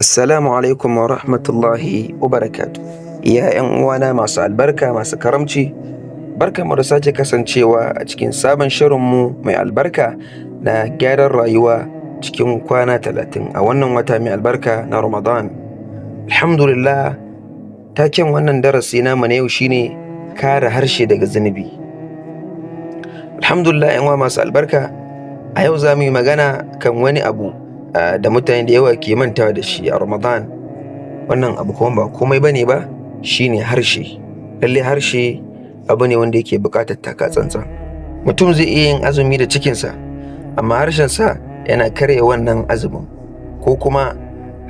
Assalamu alaikum wa rahmatullahi wa barakatu. Ya ‘yan uwana masu albarka masu karamci, barkanmu da sake kasancewa a cikin sabon shirinmu mai albarka na gyaran rayuwa cikin kwana 30 a wannan wata mai albarka na Ramadan. Alhamdulillah, taken wannan darasi namu na yau shine kare harshe daga zunubi. Alhamdulillah ‘yan uwa masu albarka, a yau za mu yi magana kan wani abu da mutane da yawa ke mantawa da shi a Ramadan. Wannan abu kuma ba komai bane ba, shine harshe. Lalle harshe abu ne wanda yake buƙatar taka tsantsan. Mutum zai iya yin azumi da cikinsa, amma harshensa yana karya wannan azumin, ko kuma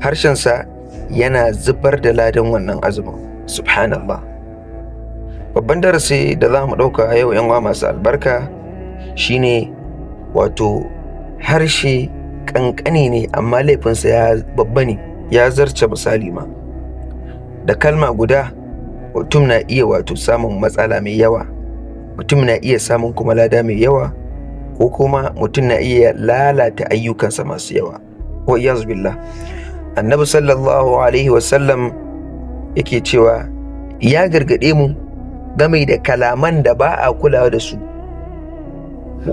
harshensa yana zubar da ladan wannan azumin. Subhanallah. Babban darasi da za mu ɗauka a yau ‘yan uwa masu albarka shine wato harshe ƙanƙani ne amma laifinsa ya babba ne, ya zarce misali ma. Da kalma guda mutum na iya wato samun matsala mai yawa, mutum na iya samun kuma lada mai yawa, ko kuma mutum na iya lalata ayyukansa masu yawa. Wa iyaz billah. Annabi sallallahu alaihi wasallam yake cewa ya gargaɗe mu game da kalaman da ba a kulawa da su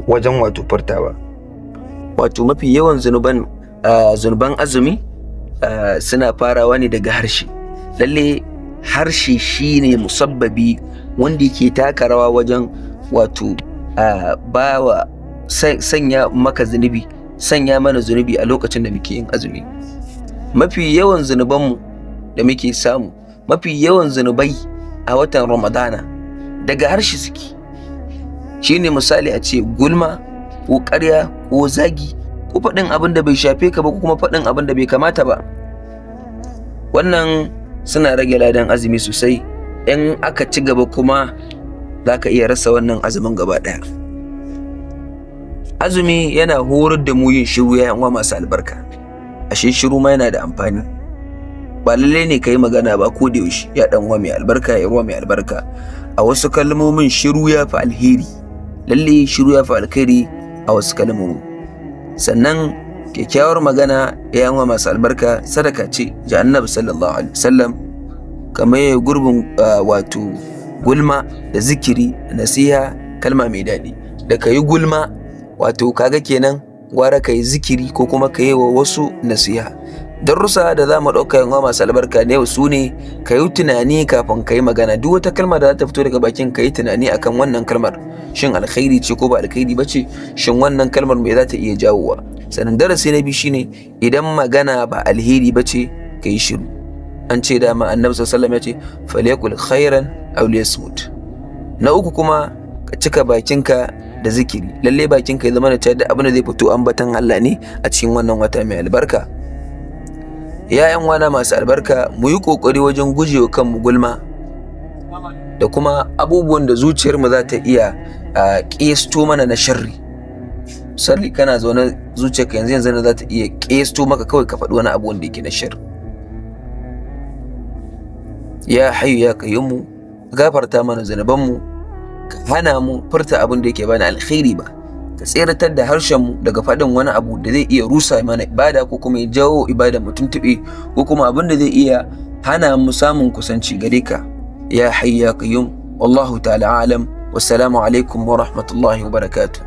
wajen wato furtawa. Wato mafi yawan zunuban azumi suna farawa ne daga harshe. Lalle harshe shine musabbabi wanda yake taka rawa wajen wato bawa sanya maka zunubi, sanya mana zunubi a lokacin da muke yin azumi. Mafi yawan zunubanmu da muke samu, mafi yawan zunubai a watan Ramadana daga harshe suke. Shine misali a ce gulma, ko ƙarya, ko zagi, ko faɗin abin da bai shafe ka ba, ko kuma faɗin abin da bai kamata ba. Wannan suna rage ladan azumi sosai. In aka ci gaba kuma za ka iya rasa wannan azumin gaba ɗaya. Azumi yana horar da mu yin shiru ya uwa masu albarka. Ashe shiru ma yana da amfani. Ba lallai ne ka yi magana ba ko da yaushe ya ɗan uwa mai albarka, ya ruwa mai albarka. A wasu kalmomin shiru ya fi alheri. Lalle shiru ya fi alkhairi a wasu kalmomi. Sannan kyakkyawar magana ya uwa masu albarka sadaka ce ji Annabi sallallahu alaihi wasallam, kamar ya gurbin wato gulma da zikiri, nasiha, kalma mai daɗi. Da ka yi gulma wato kaga kenan gwara ka yi zikiri ko kuma ka yi wa wasu nasiha. Darussa da za mu ɗauka yan uwa masu albarka ne su ne ka yi tunani kafin ka yi magana. Duk wata kalma da za ta fito daga bakin ka yi tunani akan wannan kalmar, shin alkhairi ce ko ba alkhairi ba ce, shin wannan kalmar me za ta iya jawowa. Sannan darasi na biyu shine idan magana ba alheri ba ce ka yi shiru. An ce dama Annabi sallallahu alaihi wasallam ya ce falyakul khairan aw liyasmut. Na uku kuma ka cika bakinka da zikiri. Lalle bakinka ya zama da abin da zai fito ambatan Allah ne a cikin wannan wata mai albarka. ‘Ya'yan wana masu albarka, mu yi ƙoƙari wajen gujewa kanmu gulma da kuma abubuwan da zuciyarmu za ta iya ƙesto mana na sharri. Misali kana zaune zuciyarka yanzu za ta iya ƙesto maka kawai ka faɗi wani abu wanda yake na sharri. Ya hayyu ya qayyumu, gafarta mana zunubanmu, ka hana mu furta abin da yake bani alkhairi ba, ka tseratar da harshenmu daga faɗin wani abu da zai iya rusa mana ibada ko kuma ya jawo ibada mu tuntuɓe, ko kuma abin da zai iya hana mu samun kusanci gare ka. Ya hayyu ya qayyum, wallahu ta'ala alam. Wassalamu alaikum wa rahmatullahi wa barakatuh.